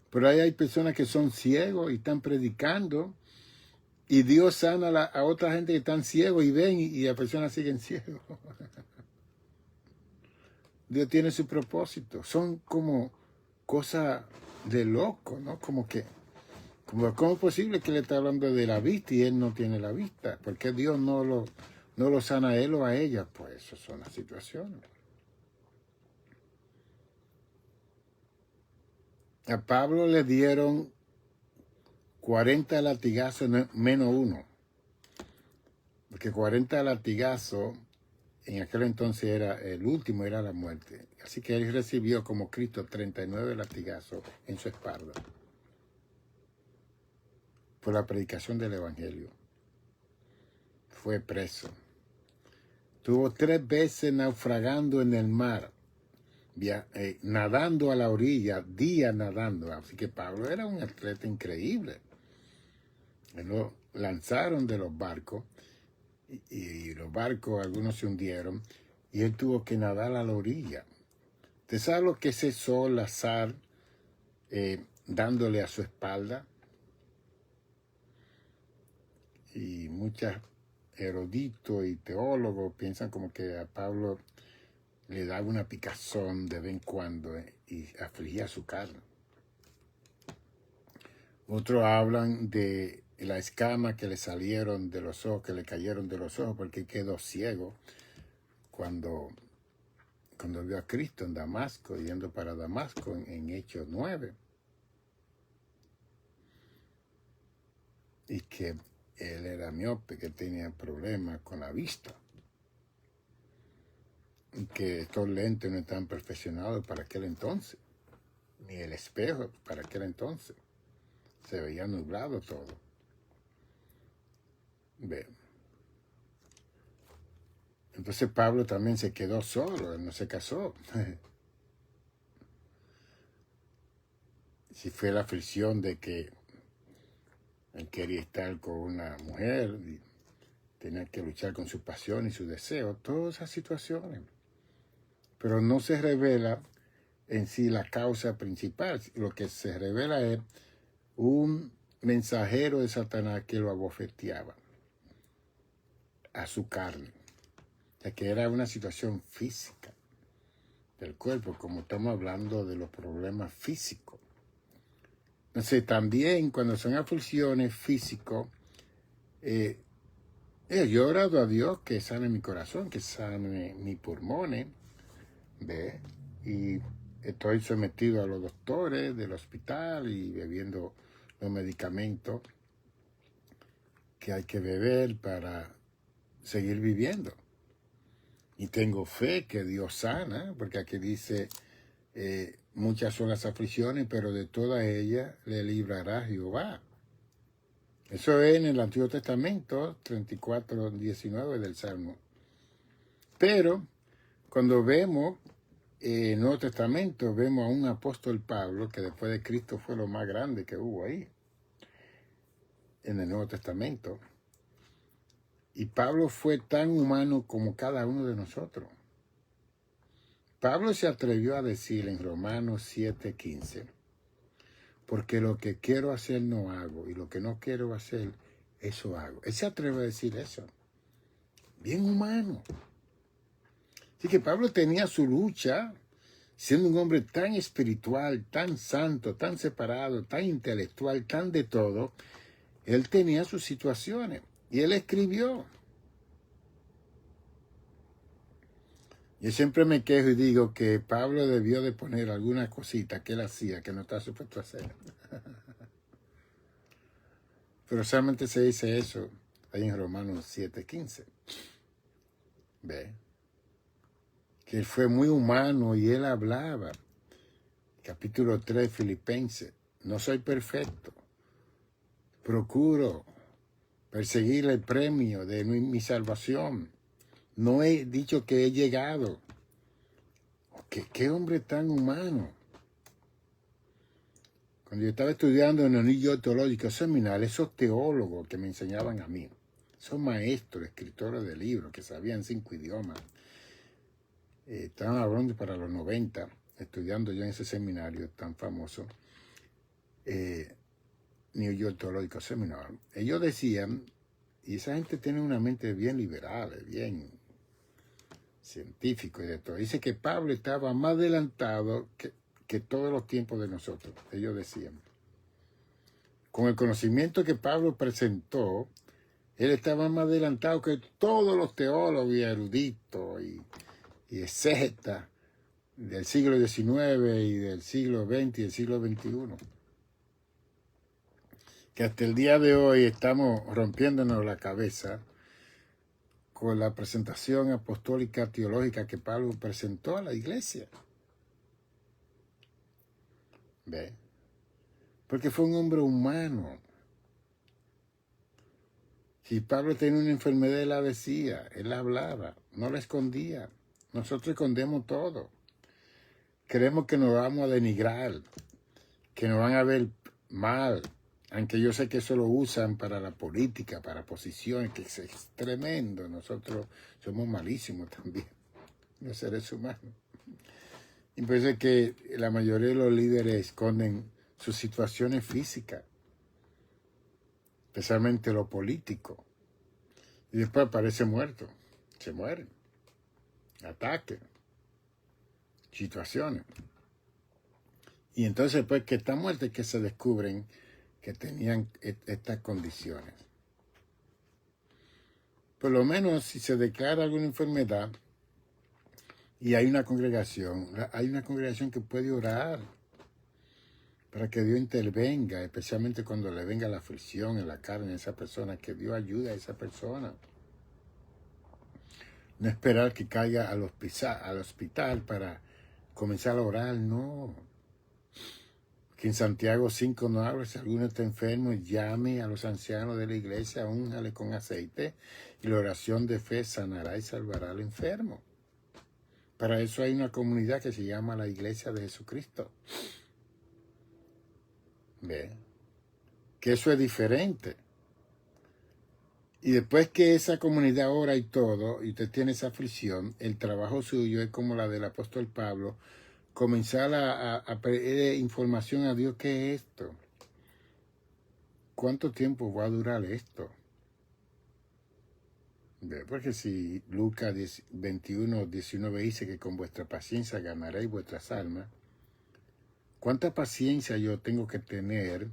Pero ahí hay personas que son ciegos y están predicando y Dios sana a otra gente que están ciegos y ven y las personas siguen ciegos. Dios tiene su propósito. Son como cosas de loco, ¿no? Como que, ¿cómo es posible que le está hablando de la vista y él no tiene la vista? ¿Por qué Dios no lo sana a él o a ella? Pues esas son las situaciones. A Pablo le dieron 40 latigazos menos 1. Porque 40 latigazos en aquel entonces el último era la muerte. Así que él recibió como Cristo 39 latigazos en su espalda por la predicación del Evangelio. Fue preso. Estuvo 3 veces naufragando en el mar, nadando a la orilla, días nadando. Así que Pablo era un atleta increíble. Lo lanzaron de los barcos y los barcos, algunos se hundieron y él tuvo que nadar a la orilla. ¿Usted sabe lo que es ese sol, la sal, dándole a su espalda? Y muchos eruditos y teólogos piensan como que a Pablo le daba una picazón de vez en cuando y afligía su carne. Otros hablan de la escama que le salieron de los ojos, que le cayeron de los ojos, porque quedó ciego cuando vio a Cristo en Damasco, yendo para Damasco en Hechos 9. Y que él era miope, que tenía problemas con la vista. Y que estos lentes no estaban perfeccionados para aquel entonces, ni el espejo para aquel entonces. Se veía nublado todo. Ve. Entonces Pablo también se quedó solo, él no se casó. Si fue la aflicción de que él quería estar con una mujer y tenía que luchar con su pasión y su deseo, todas esas situaciones. Pero no se revela en sí la causa principal. Lo que se revela es un mensajero de Satanás que lo abofeteaba a su carne. O sea, que era una situación física del cuerpo, como estamos hablando de los problemas físicos. Entonces, también cuando son aflicciones físicas, yo he orado a Dios que sane mi corazón, que sane mis pulmones, ¿ve? Y estoy sometido a los doctores del hospital y bebiendo los medicamentos que hay que beber para seguir viviendo. Y tengo fe que Dios sana, porque aquí dice, muchas son las aflicciones, pero de todas ellas le librará Jehová. Eso es en el Antiguo Testamento, 34:19 del Salmo. Pero cuando vemos el Nuevo Testamento, vemos a un apóstol Pablo, que después de Cristo fue lo más grande que hubo ahí, en el Nuevo Testamento. Y Pablo fue tan humano como cada uno de nosotros. Pablo se atrevió a decir en Romanos 7:15, porque lo que quiero hacer no hago, y lo que no quiero hacer, eso hago. Él se atreve a decir eso. Bien humano. Así que Pablo tenía su lucha, siendo un hombre tan espiritual, tan santo, tan separado, tan intelectual, tan de todo. Él tenía sus situaciones y él escribió. Yo siempre me quejo y digo que Pablo debió de poner alguna cosita que él hacía que no está supuesto a hacer. Pero solamente se dice eso ahí en Romanos 7:15. ¿Ve? Que él fue muy humano y él hablaba. Capítulo 3, Filipenses. No soy perfecto. Procuro perseguir el premio de mi salvación. No he dicho que he llegado. ¿Qué hombre tan humano? Cuando yo estaba estudiando en el New York Theological Seminary, esos teólogos que me enseñaban a mí, esos maestros, escritores de libros que sabían 5 idiomas, estaban hablando para los 90, estudiando yo en ese seminario tan famoso, New York Theological Seminary. Ellos decían, y esa gente tiene una mente bien liberal, bien científico y de todo. Dice que Pablo estaba más adelantado que todos los tiempos de nosotros. Ellos decían. Con el conocimiento que Pablo presentó, él estaba más adelantado que todos los teólogos y eruditos y exégetas del siglo XIX y del siglo XX y del siglo XXI. Que hasta el día de hoy estamos rompiéndonos la cabeza con la presentación apostólica teológica que Pablo presentó a la iglesia. ¿Ve? Porque fue un hombre humano. Si Pablo tenía una enfermedad, él la decía, él la hablaba, no la escondía. Nosotros escondemos todo. Creemos que nos vamos a denigrar, que nos van a ver mal, aunque yo sé que eso lo usan para la política, para posiciones, que es tremendo. Nosotros somos malísimos también, los seres humanos. Y por eso es que la mayoría de los líderes esconden sus situaciones físicas, especialmente lo político. Y después aparece muerto, se mueren, ataques, situaciones. Y entonces, pues, que está muerto es que se descubren que tenían estas condiciones. Por lo menos, si se declara alguna enfermedad y hay una congregación que puede orar para que Dios intervenga, especialmente cuando le venga la aflicción en la carne a esa persona, que Dios ayude a esa persona. No esperar que caiga al hospital para comenzar a orar, no. Que en Santiago 5 no habla, si alguno está enfermo, llame a los ancianos de la iglesia, úngale con aceite, y la oración de fe sanará y salvará al enfermo. Para eso hay una comunidad que se llama la Iglesia de Jesucristo. ¿Ve? Que eso es diferente. Y después que esa comunidad ora y todo, y usted tiene esa aflicción, el trabajo suyo es como la del apóstol Pablo, comenzar a pedir información a Dios. ¿Qué es esto? ¿Cuánto tiempo va a durar esto? Porque si Lucas 21:19 dice que con vuestra paciencia ganaréis vuestras almas, ¿cuánta paciencia yo tengo que tener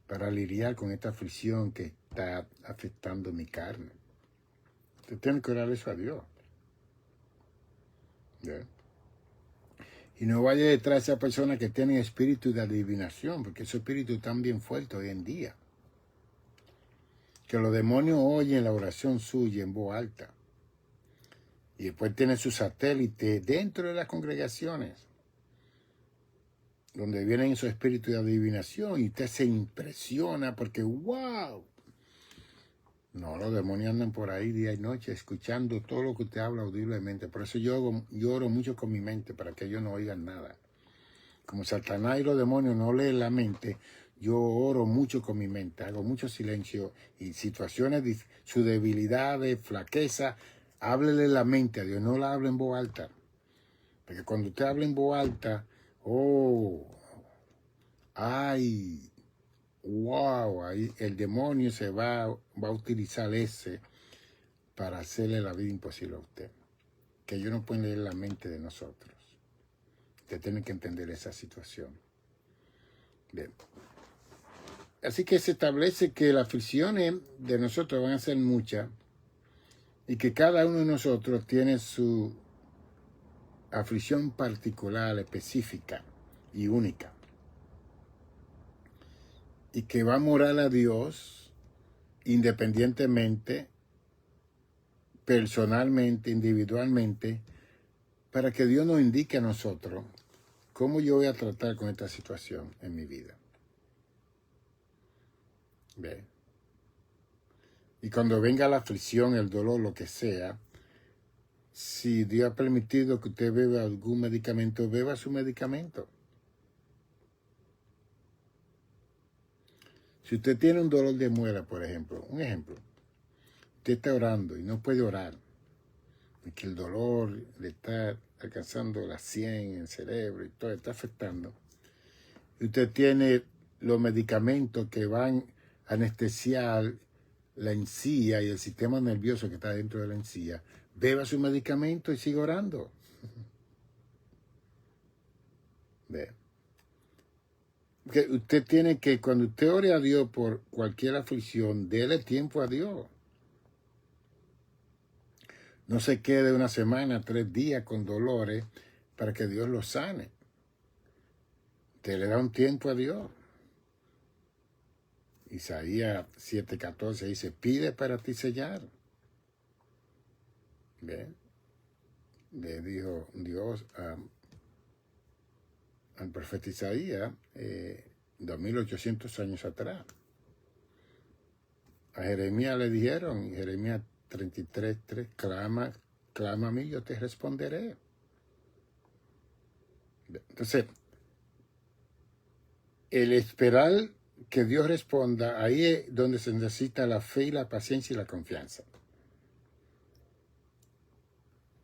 para lidiar con esta aflicción que está afectando mi carne? Usted tiene que orar eso a Dios. ¿Ve? Y no vaya detrás de esa persona que tiene espíritu de adivinación, porque ese espíritu es tan bien fuerte hoy en día, que los demonios oyen la oración suya en voz alta. Y después tiene su satélite dentro de las congregaciones, donde vienen esos espíritus de adivinación y usted se impresiona porque ¡wow! No, los demonios andan por ahí día y noche escuchando todo lo que usted habla audiblemente. Por eso yo oro mucho con mi mente para que ellos no oigan nada. Como Satanás y los demonios no leen la mente, yo oro mucho con mi mente, hago mucho silencio y situaciones, su debilidad, flaqueza, háblele la mente a Dios, no la hable en voz alta. Porque cuando usted habla en voz alta, ay, wow, ahí el demonio se va a utilizar ese para hacerle la vida imposible a usted. Que ellos no pueden leer la mente de nosotros. Usted tiene que entender esa situación. Bien. Así que se establece que las aflicciones de nosotros van a ser muchas y que cada uno de nosotros tiene su aflicción particular, específica y única. y que va a morar a Dios independientemente, personalmente, individualmente, para que Dios nos indique a nosotros cómo yo voy a tratar con esta situación en mi vida. ¿Ve? Y cuando venga la aflicción, el dolor, lo que sea, si Dios ha permitido que usted beba algún medicamento, beba su medicamento. Si usted tiene un dolor de muela, por ejemplo, un ejemplo, usted está orando y no puede orar, porque el dolor le está alcanzando la sien, el cerebro y todo, está afectando. Y usted tiene los medicamentos que van a anestesiar la encía y el sistema nervioso que está dentro de la encía. Beba su medicamento y siga orando. Ve. Porque usted tiene que, cuando usted ore a Dios por cualquier aflicción, déle tiempo a Dios. No se quede una semana, 3 días con dolores para que Dios lo sane. Usted le da un tiempo a Dios. Isaías 7:14 dice, pide para ti sellar. ¿Ve? Le dijo Dios al profeta Isaías 2800 años atrás. A Jeremías le dijeron, en Jeremías 33:3, clama a mí, yo te responderé. Entonces, el esperar que Dios responda, ahí es donde se necesita la fe y la paciencia y la confianza.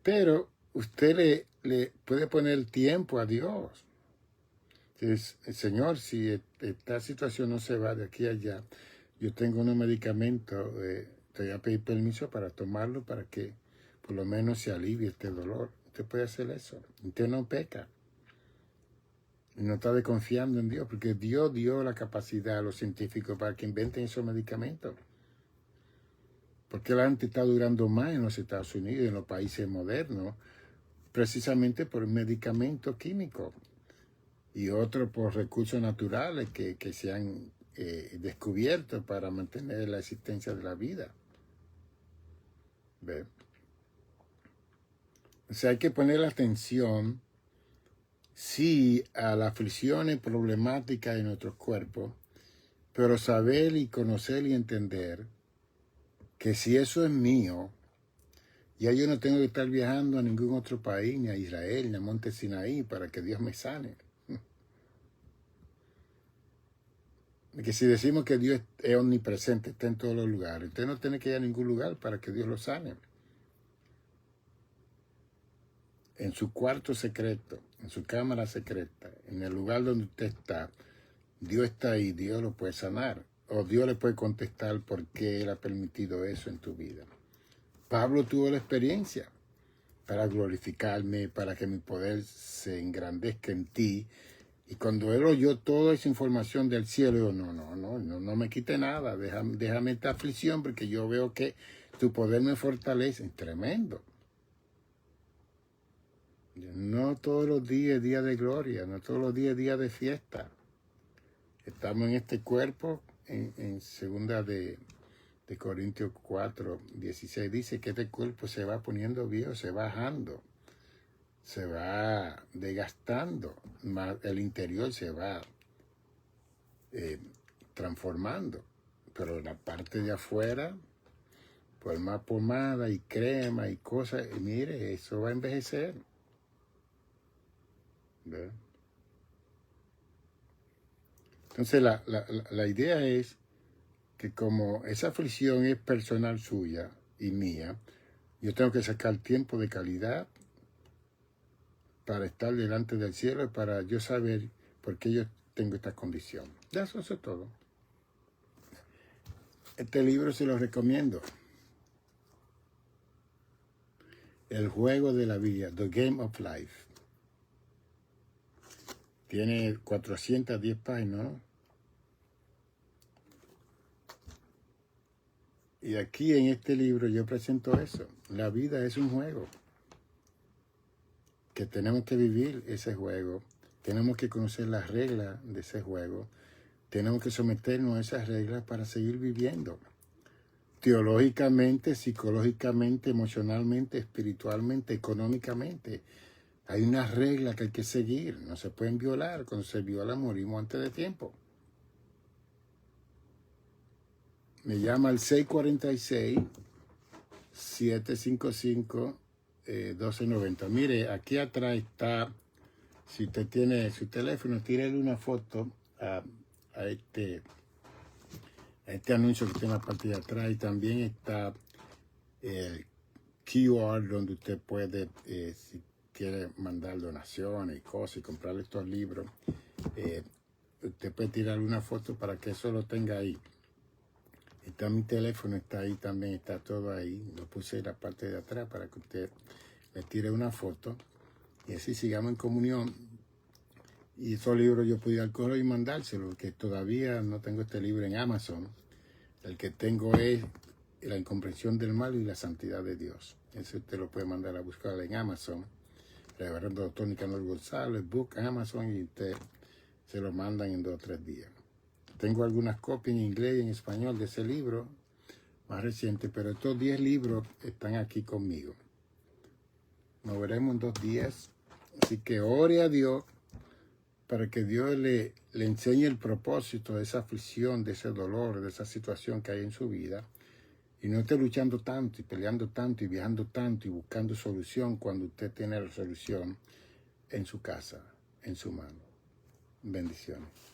Pero usted le puede poner tiempo a Dios. Señor, si esta situación no se va de aquí a allá, yo tengo unos medicamentos, te voy a pedir permiso para tomarlo para que por lo menos se alivie este dolor. Usted puede hacer eso. Usted no peca. Y no está desconfiando en Dios, porque Dios dio la capacidad a los científicos para que inventen esos medicamentos. Porque la gente está durando más en los Estados Unidos, en los países modernos, precisamente por medicamentos químicos y otros por recursos naturales que se han descubierto para mantener la existencia de la vida. ¿Ve? O sea, hay que poner atención, sí, a las aflicciones problemáticas de nuestros cuerpos, pero saber y conocer y entender que si eso es mío, ya yo no tengo que estar viajando a ningún otro país, ni a Israel, ni a Monte Sinaí, para que Dios me sane. Que si decimos que Dios es omnipresente, está en todos los lugares, usted no tiene que ir a ningún lugar para que Dios lo sane. En su cuarto secreto, en su cámara secreta, en el lugar donde usted está, Dios está ahí, Dios lo puede sanar. O Dios le puede contestar por qué Él ha permitido eso en tu vida. Pablo tuvo la experiencia para glorificarme, para que mi poder se engrandezca en ti. Y cuando él oyó toda esa información del cielo, dijo, no me quite nada, déjame esta aflicción, porque yo veo que tu poder me fortalece. Tremendo. No todos los días es día de gloria, no todos los días es día de fiesta. Estamos en este cuerpo, en segunda de Corintios 4:16, dice que este cuerpo se va poniendo viejo, se va bajando, se va desgastando, el interior se va transformando, pero la parte de afuera, por más pomada y crema y cosas, mire, eso va a envejecer. ¿Ve? Entonces la idea es que como esa aflicción es personal suya y mía, yo tengo que sacar tiempo de calidad para estar delante del cielo y para yo saber por qué yo tengo esta condición. Ya eso es todo. Este libro se lo recomiendo. El juego de la vida, The Game of Life. Tiene 410 páginas, ¿no? Y aquí en este libro yo presento eso. La vida es un juego. Que tenemos que vivir ese juego. Tenemos que conocer las reglas de ese juego. tenemos que someternos a esas reglas para seguir viviendo. Teológicamente, psicológicamente, emocionalmente, espiritualmente, económicamente. Hay unas reglas que hay que seguir. No se pueden violar. Cuando se viola, morimos antes de tiempo. Me llama al 646-755-1290. Mire, aquí atrás está, si usted tiene su teléfono, tírele una foto a este anuncio que está en la parte de atrás, y también está el QR donde usted puede, si quiere mandar donaciones y cosas y comprarle estos libros, usted puede tirar una foto para que eso lo tenga ahí. Está mi teléfono, está ahí también, está todo ahí. Lo puse en la parte de atrás para que usted le tire una foto y así sigamos en comunión. Y esos libros yo puedo ir al correo y mandárselo, porque todavía no tengo este libro en Amazon. El que tengo es La incomprensión del mal y la santidad de Dios. Ese usted lo puede mandar a buscar en Amazon. Reverendo Dr. Nicanor González, Book, Amazon, y usted se lo mandan en 2 o 3 días. Tengo algunas copias en inglés y en español de ese libro más reciente, pero estos 10 libros están aquí conmigo. Nos veremos en 2 días. Así que ore a Dios para que Dios le enseñe el propósito de esa aflicción, de ese dolor, de esa situación que hay en su vida. Y no esté luchando tanto y peleando tanto y viajando tanto y buscando solución cuando usted tiene la solución en su casa, en su mano. Bendiciones.